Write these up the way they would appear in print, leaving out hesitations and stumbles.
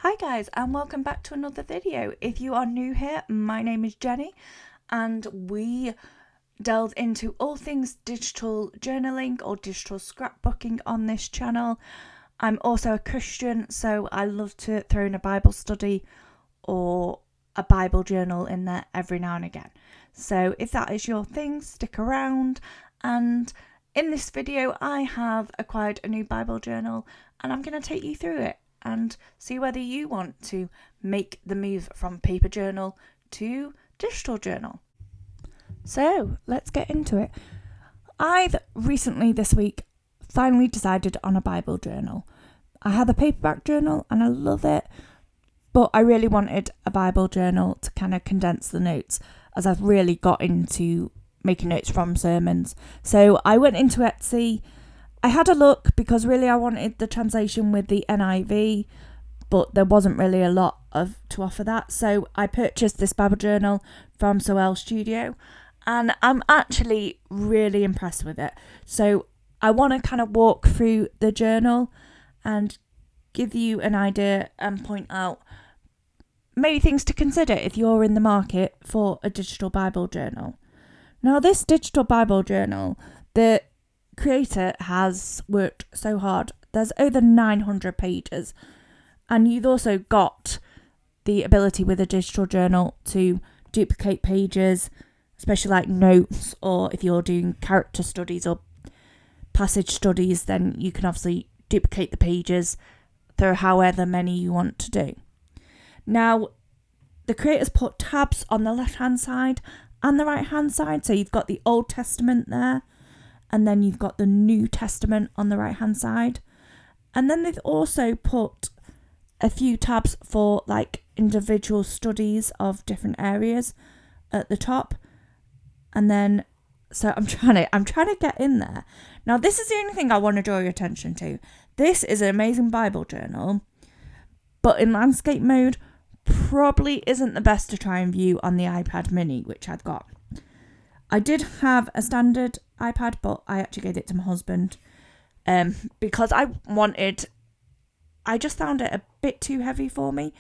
Hi guys, and welcome back to another video. If you are new here, my name is Jenny and we delve into all things digital journaling or digital scrapbooking on this channel. I'm also a Christian, so I love to throw in a Bible study or a Bible journal in there every now and again. So if that is your thing, stick around. And in this video I have acquired a new Bible journal and I'm going to take you through it and see whether you want to make the move from paper journal to digital journal. So let's get into it. I've recently this week finally decided on a Bible journal. I had a paperback journal and I love it, but I really wanted a Bible journal to kind of condense the notes, as I've really got into making notes from sermons. So I went into Etsy. I had a look because really I wanted the translation with the NIV, but there wasn't really a lot to offer that. So I purchased this Bible journal from Soel Studio and I'm actually really impressed with it. So I want to kind of walk through the journal and give you an idea and point out maybe things to consider if you're in the market for a digital Bible journal. Now, this digital Bible journal, the creator has worked so hard. There's over 900 pages, and you've also got the ability with a digital journal to duplicate pages, especially like notes, or if you're doing character studies or passage studies, then you can obviously duplicate the pages through however many you want to do. Now, the creators put tabs on the left hand side and the right hand side, so you've got the Old Testament there, and then you've got the New Testament on the right hand side. And then they've also put a few tabs for like individual studies of different areas at the top. And then, so I'm trying to get in there. Now, this is the only thing I want to draw your attention to. This is an amazing Bible journal, but in landscape mode, probably isn't the best to try and view on the iPad mini, which I've got. I did have a standard iPad, but I actually gave it to my husband because I just found it a bit too heavy for me,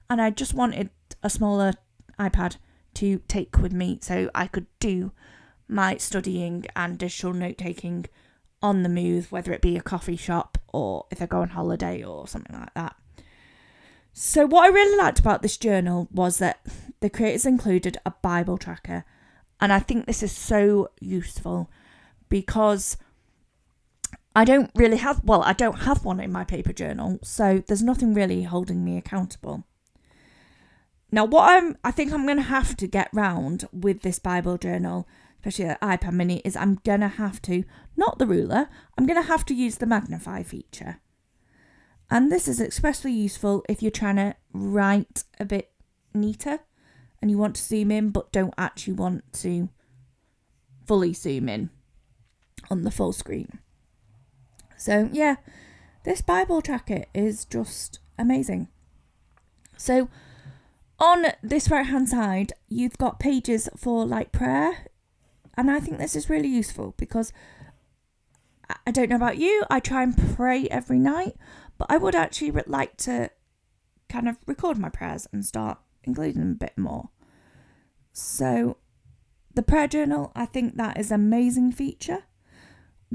and I just wanted a smaller iPad to take with me so I could do my studying and digital note-taking on the move, whether it be a coffee shop or if I go on holiday or something like that. So what I really liked about this journal was that the creators included a Bible tracker. And I think this is so useful because I don't have one in my paper journal, so there's nothing really holding me accountable. Now, what I think I'm going to have to get round with this Bible journal, especially the iPad mini, is I'm going to have to, not the ruler, I'm going to have to use the magnify feature. And this is especially useful if you're trying to write a bit neater and you want to zoom in but don't actually want to fully zoom in on the full screen. So yeah, this Bible tracker is just amazing. So on this right hand side, you've got pages for like prayer, and I think this is really useful because I don't know about you, I try and pray every night, but I would actually like to kind of record my prayers and start including them a bit more. So the prayer journal, I think that is an amazing feature.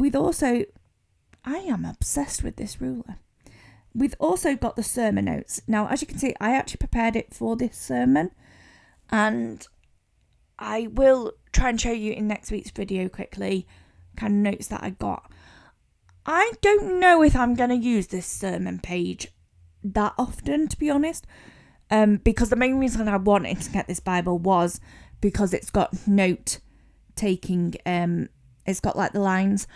I am obsessed with this ruler. We've also got the sermon notes. Now, as you can see, I actually prepared it for this sermon, and I will try and show you in next week's video quickly kind of notes that I got. I don't know if I'm going to use this sermon page that often, to be honest. Because the main reason I wanted to get this Bible was because it's got note taking, it's got like the lines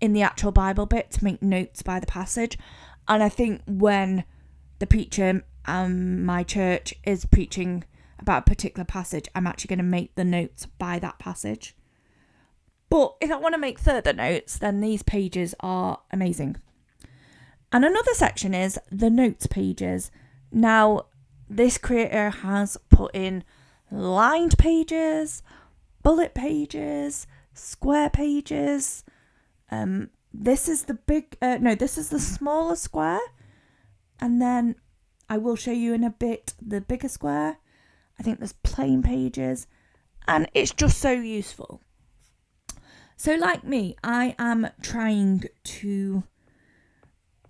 in the actual Bible bit to make notes by the passage. And I think when the preacher my church is preaching about a particular passage, I'm actually going to make the notes by that passage. But if I want to make further notes, then these pages are amazing. And another section is the notes pages. Now, this creator has put in lined pages, bullet pages, square pages. This is the smaller square, and then I will show you in a bit the bigger square. I think there's plain pages, and it's just so useful. So like me, I am trying to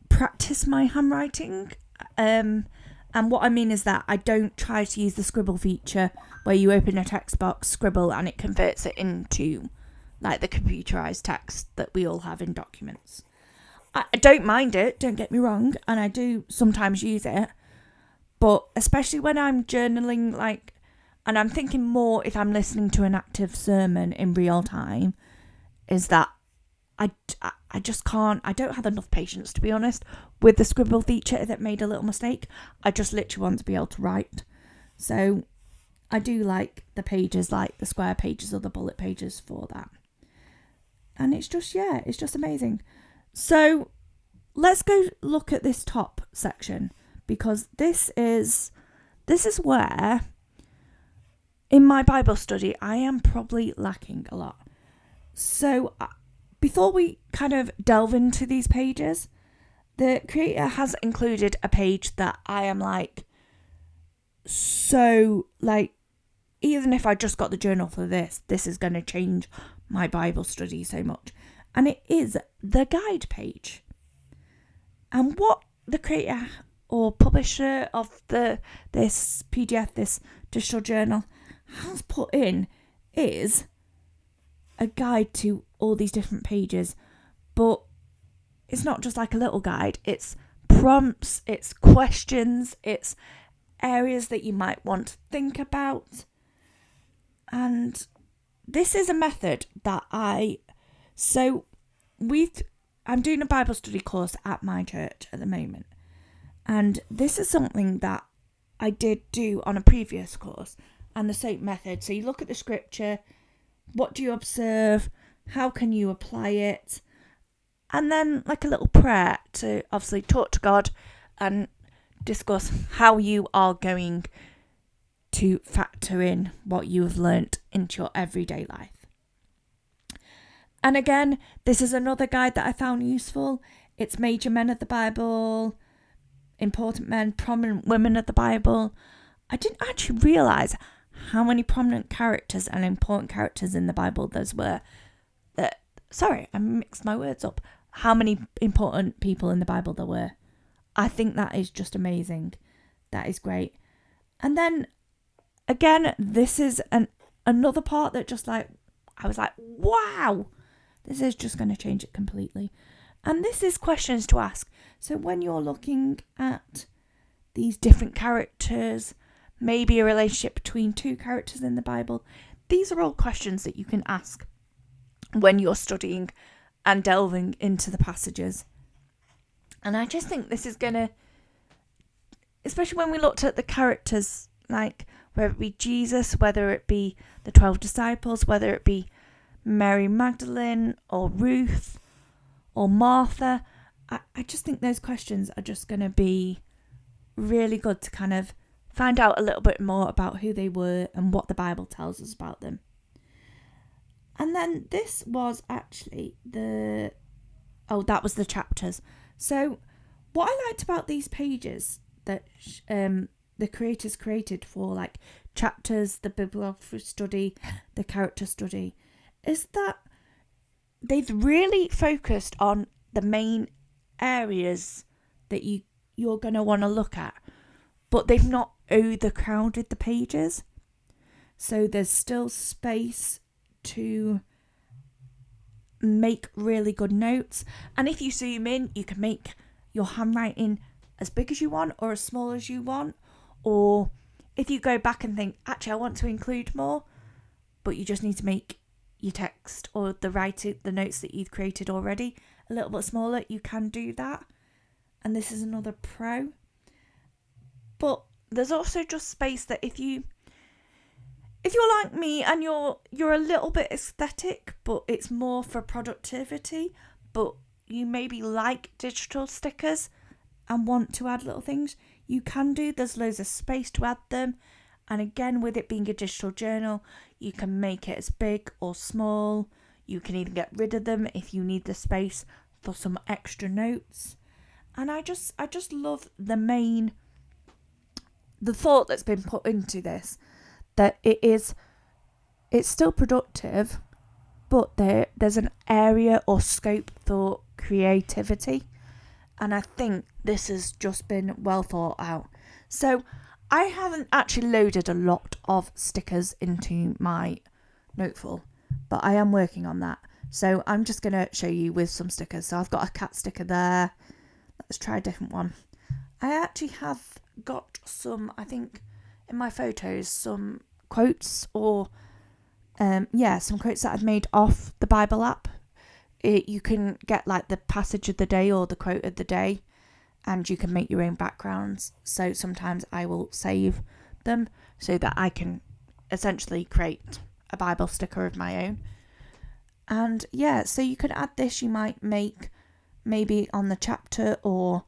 practice my handwriting. And what I mean is that I don't try to use the scribble feature where you open a text box, scribble, and it converts it into like the computerized text that we all have in documents. I don't mind it, don't get me wrong, and I do sometimes use it. But especially when I'm journaling, like, and I'm thinking more if I'm listening to an active sermon in real time, is that I just can't, I don't have enough patience, to be honest, with the scribble feature that made a little mistake. I just literally want to be able to write. So I do like the pages, like the square pages or the bullet pages for that. And it's just, yeah, it's just amazing. So let's go look at this top section, because this is where in my Bible study I am probably lacking a lot. So before we kind of delve into these pages, the creator has included a page that I am like, so like, even if I just got the journal for this is going to change my Bible study so much. And it is the guide page. And what the creator or publisher of this PDF, this digital journal, has put in is a guide to all these different pages. But it's not just like a little guide. It's prompts, it's questions, it's areas that you might want to think about. And this is a method that I'm doing a Bible study course at my church at the moment. And this is something that I did do on a previous course, and the SOAP method. So you look at the scripture, what do you observe, how can you apply it, and then like a little prayer to obviously talk to God and discuss how you are going to factor in what you have learnt into your everyday life. And again, this is another guide that I found useful. It's major men of the Bible, important men, prominent women of the Bible. I didn't actually realise how many prominent characters and important characters in the Bible there were. Sorry, I mixed my words up. How many important people in the Bible there were. I think that is just amazing. That is great. And then, again, this is another part that just like, I was like, wow, this is just going to change it completely. And this is questions to ask. So when you're looking at these different characters, maybe a relationship between two characters in the Bible, these are all questions that you can ask when you're studying and delving into the passages. And I just think this is going to, especially when we looked at the characters, like whether it be Jesus, whether it be the 12 disciples, whether it be Mary Magdalene or Ruth or Martha, I just think those questions are just going to be really good to kind of find out a little bit more about who they were and what the Bible tells us about them. And then this was actually that was the chapters. So what I liked about these pages that the creators created for like chapters, the bibliography study, the character study, is that they've really focused on the main areas that you're going to want to look at, but they've not overcrowded the pages. So there's still space to make really good notes. And if you zoom in, you can make your handwriting as big as you want or as small as you want. Or if you go back and think, actually, I want to include more, but you just need to make your text or the notes that you've created already a little bit smaller, you can do that. And this is another pro. But there's also just space that if you're like me and you're a little bit aesthetic, but it's more for productivity, but you maybe like digital stickers and want to add little things, you can do. There's loads of space to add them. And again, with it being a digital journal, you can make it as big or small. You can even get rid of them if you need the space for some extra notes. And I just love the main the thought that's been put into this, that it's still productive, but there's an area or scope for creativity. And I think this has just been well thought out. So I haven't actually loaded a lot of stickers into my noteful, but I am working on that. So I'm just going to show you with some stickers. So I've got a cat sticker there. Let's try a different one. I actually have got some, I think in my photos, some quotes or some quotes that I've made off the Bible app. You can get like the passage of the day or the quote of the day, and you can make your own backgrounds. So sometimes I will save them so that I can essentially create a Bible sticker of my own. And so you could add this. You might make maybe on the chapter, or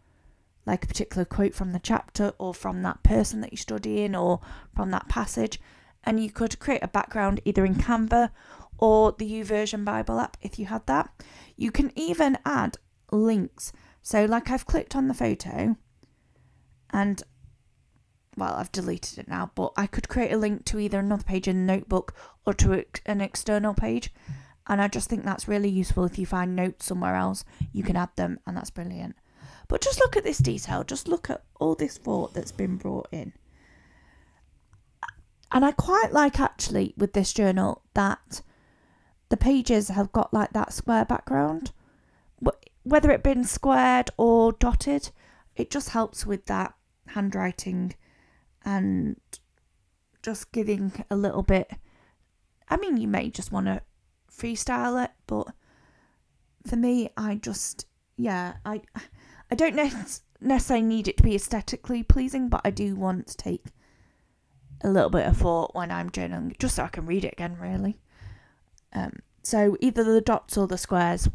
like a particular quote from the chapter, or from that person that you're studying, or from that passage. And you could create a background either in Canva or the YouVersion Bible app if you had that. You can even add links. So like I've clicked on the photo and, well, I've deleted it now, but I could create a link to either another page in the notebook or to an external page. And I just think that's really useful. If you find notes somewhere else, you can add them, and that's brilliant. But just look at this detail. Just look at all this thought that's been brought in. And I quite like, actually, with this journal, that the pages have got like that square background. Whether it been squared or dotted, it just helps with that handwriting and just giving a little bit. I mean, you may just want to freestyle it, but for me, I don't necessarily need it to be aesthetically pleasing, but I do want to take a little bit of thought when I'm journaling, just so I can read it again, really. So either the dots or the squares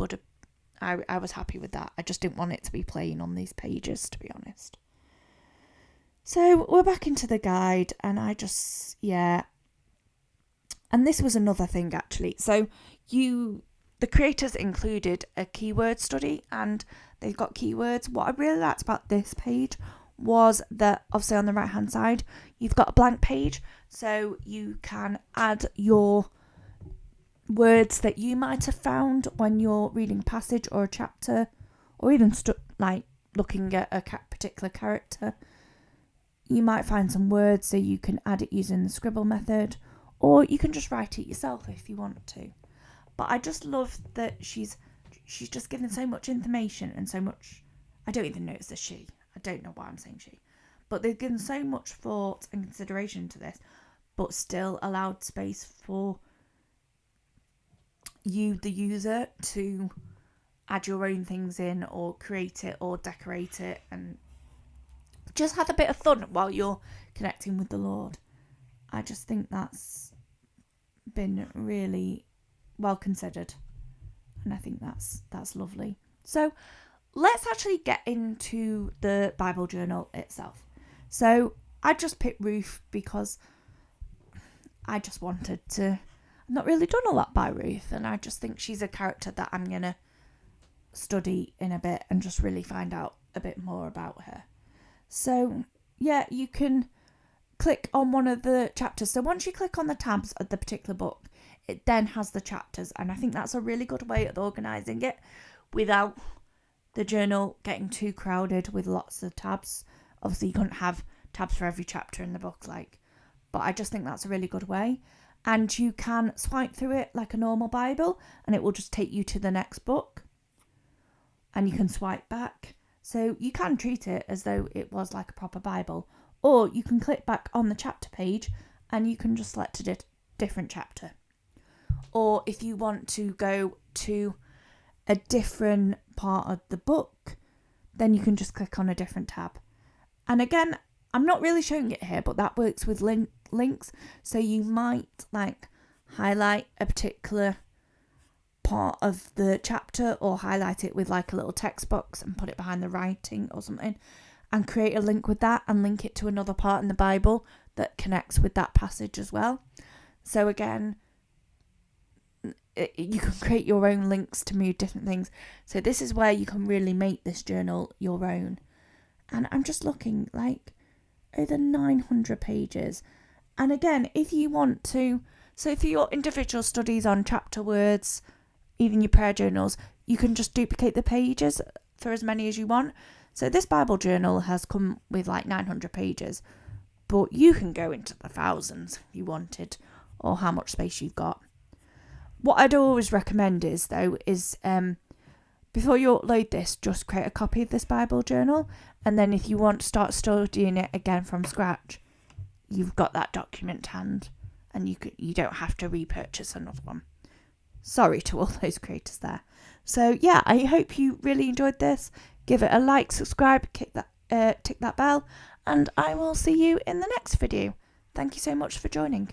I was happy with that. I just didn't want it to be plain on these pages, to be honest. So we're back into the guide, and and this was another thing, actually. So the creators included a keyword study, and they've got keywords. What I really liked about this page was that, obviously, on the right hand side, you've got a blank page, so you can add your words that you might have found when you're reading a passage or a chapter, or even looking at a particular character. You might find some words, so you can add it using the scribble method, or you can just write it yourself if you want to. But I just love that she's just given so much information and so much. I don't even know it's a she. I don't know why I'm saying she. But they've given so much thought and consideration to this, but still allowed space for you, the user, to add your own things in, or create it, or decorate it, and just have a bit of fun while you're connecting with the Lord. I just think that's been really well considered, and I think that's lovely. So let's actually get into the Bible journal itself. So I just picked Ruth because I just wanted to. I've not really done a lot by Ruth, and I just think she's a character that I'm going to study in a bit and just really find out a bit more about her. So you can click on one of the chapters. So once you click on the tabs of the particular book, it then has the chapters, and I think that's a really good way of organising it without the journal getting too crowded with lots of tabs. Obviously, you couldn't have tabs for every chapter in the book, but I just think that's a really good way. And you can swipe through it like a normal Bible, and it will just take you to the next book. And you can swipe back. So you can treat it as though it was like a proper Bible. Or you can click back on the chapter page, and you can just select a different chapter. Or if you want to go to a different part of the book, then you can just click on a different tab. And again, I'm not really showing it here, but that works with links. So you might highlight a particular part of the chapter, or highlight it with a little text box and put it behind the writing or something, and create a link with that and link it to another part in the Bible that connects with that passage as well. So again, you can create your own links to move different things. So this is where you can really make this journal your own. And I'm just looking over 900 pages. And again, if you want to, so for your individual studies on chapter words, even your prayer journals, you can just duplicate the pages for as many as you want. So this Bible journal has come with like 900 pages, but you can go into the thousands if you wanted, or how much space you've got. What I'd always recommend is before you upload this, just create a copy of this Bible journal, and then if you want to start studying it again from scratch, you've got that document to hand, and you don't have to repurchase another one. Sorry to all those creators there. So yeah, I hope you really enjoyed this. Give it a like, subscribe, tick that bell, and I will see you in the next video. Thank you so much for joining.